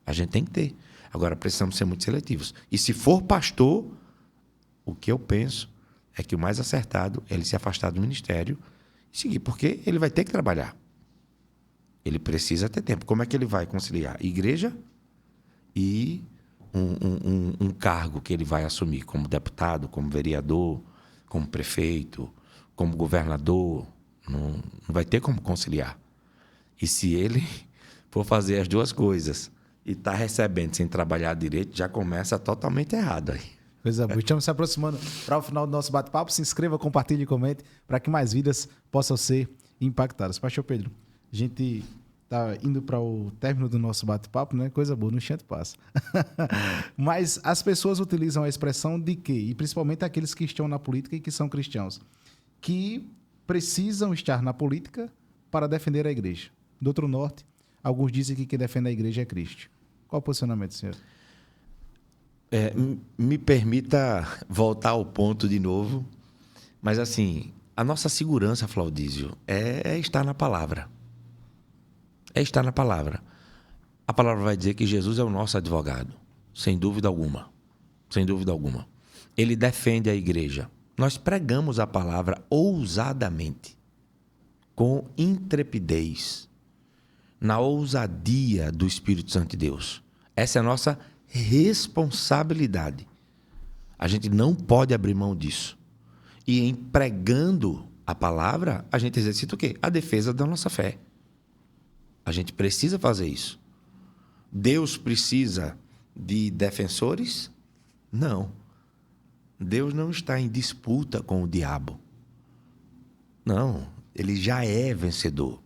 A gente tem que ter. Agora, precisamos ser muito seletivos. E se for pastor, o que eu penso é que o mais acertado é ele se afastar do ministério e seguir, porque ele vai ter que trabalhar. Ele precisa ter tempo. Como é que ele vai conciliar igreja e um cargo que ele vai assumir como deputado, como vereador, como prefeito, como governador? Não vai ter como conciliar. E se ele for fazer as duas coisas e está recebendo sem trabalhar direito, já começa totalmente errado aí. Coisa boa. Estamos se aproximando para o final do nosso bate-papo. Se inscreva, compartilhe e comente para que mais vidas possam ser impactadas. Pastor Pedro, a gente está indo para o término do nosso bate-papo, né? Coisa boa, no instante passa. Mas as pessoas utilizam a expressão de que, e principalmente aqueles que estão na política e que são cristãos, que precisam estar na política para defender a igreja. Do outro norte, alguns dizem que quem defende a igreja é Cristo. Qual o posicionamento, senhor? Me permita voltar ao ponto de novo, mas assim, a nossa segurança, Flaudísio, é estar na palavra. É estar na palavra. A palavra vai dizer que Jesus é o nosso advogado, sem dúvida alguma. Sem dúvida alguma. Ele defende a igreja. Nós pregamos a palavra ousadamente, com intrepidez, na ousadia do Espírito Santo de Deus. Essa é a nossa responsabilidade. A gente não pode abrir mão disso. E em pregando a palavra, a gente exercita o quê? A defesa da nossa fé. A gente precisa fazer isso. Deus precisa de defensores? Não. Deus não está em disputa com o diabo. Não, ele já é vencedor.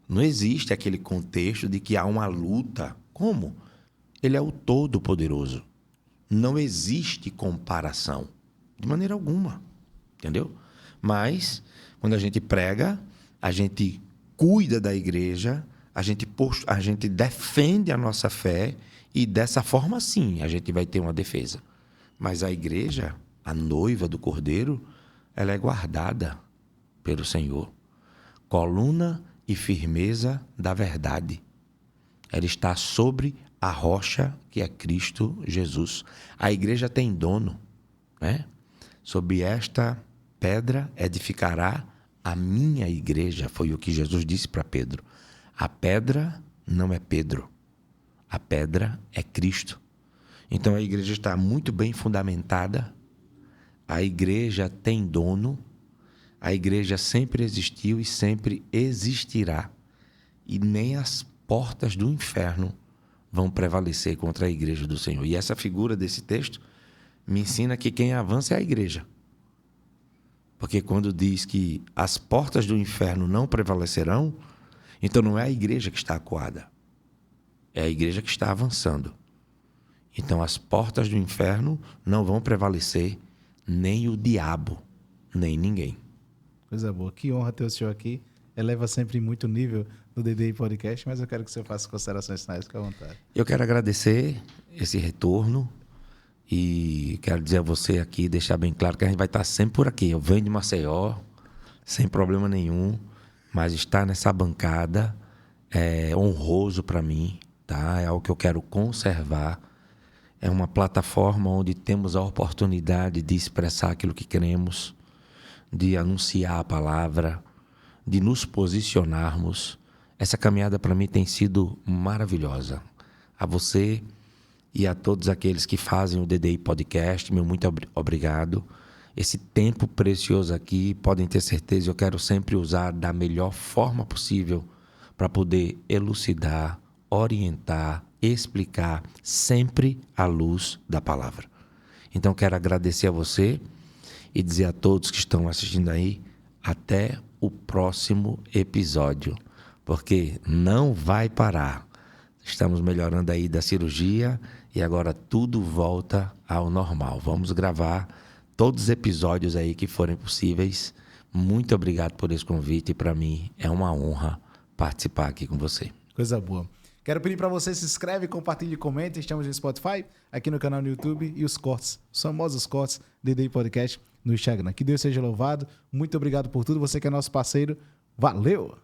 Não existe aquele contexto de que há uma luta. Como? Ele é o Todo-Poderoso. Não existe comparação, de maneira alguma, entendeu? Mas, quando a gente prega, a gente cuida da igreja, a gente defende a nossa fé e, dessa forma, sim, a gente vai ter uma defesa. Mas a igreja, a noiva do Cordeiro, ela é guardada pelo Senhor. Coluna e firmeza da verdade. Ela está sobre a rocha que é Cristo Jesus. A igreja tem dono, né? Sob esta pedra edificará a minha igreja, foi o que Jesus disse para Pedro. A pedra não é Pedro, a pedra é Cristo. Então a igreja está muito bem fundamentada, a igreja tem dono, a igreja sempre existiu e sempre existirá. E nem as portas do inferno vão prevalecer contra a igreja do Senhor. E essa figura desse texto me ensina que quem avança é a igreja. Porque quando diz que as portas do inferno não prevalecerão, então não é a igreja que está acuada, é a igreja que está avançando. Então as portas do inferno não vão prevalecer, nem o diabo, nem ninguém. Coisa boa. Que honra ter o senhor aqui. Eleva sempre muito o nível do DDI Podcast, mas eu quero que o senhor faça considerações finais, fique à vontade. Eu quero agradecer esse retorno e quero dizer a você aqui, deixar bem claro que a gente vai estar sempre por aqui. Eu venho de Maceió, sem problema nenhum, mas estar nessa bancada é honroso para mim, tá? É algo que eu quero conservar. É uma plataforma onde temos a oportunidade de expressar aquilo que queremos, de anunciar a palavra, de nos posicionarmos. Essa caminhada para mim tem sido maravilhosa. A você e a todos aqueles que fazem o DDI Podcast, meu muito obrigado. Esse tempo precioso aqui, podem ter certeza, eu quero sempre usar da melhor forma possível para poder elucidar, orientar, explicar, sempre à luz da palavra. Então, quero agradecer a você e dizer a todos que estão assistindo aí, até o próximo episódio, porque não vai parar. Estamos melhorando aí da cirurgia e agora tudo volta ao normal. Vamos gravar todos os episódios aí que forem possíveis. Muito obrigado por esse convite e para mim é uma honra participar aqui com você. Coisa boa. Quero pedir para você se inscreve, compartilhe e comente. Estamos no Spotify, aqui no canal no YouTube e os cortes, os famosos cortes DDI Podcast no Instagram. Que Deus seja louvado. Muito obrigado por tudo. Você que é nosso parceiro. Valeu!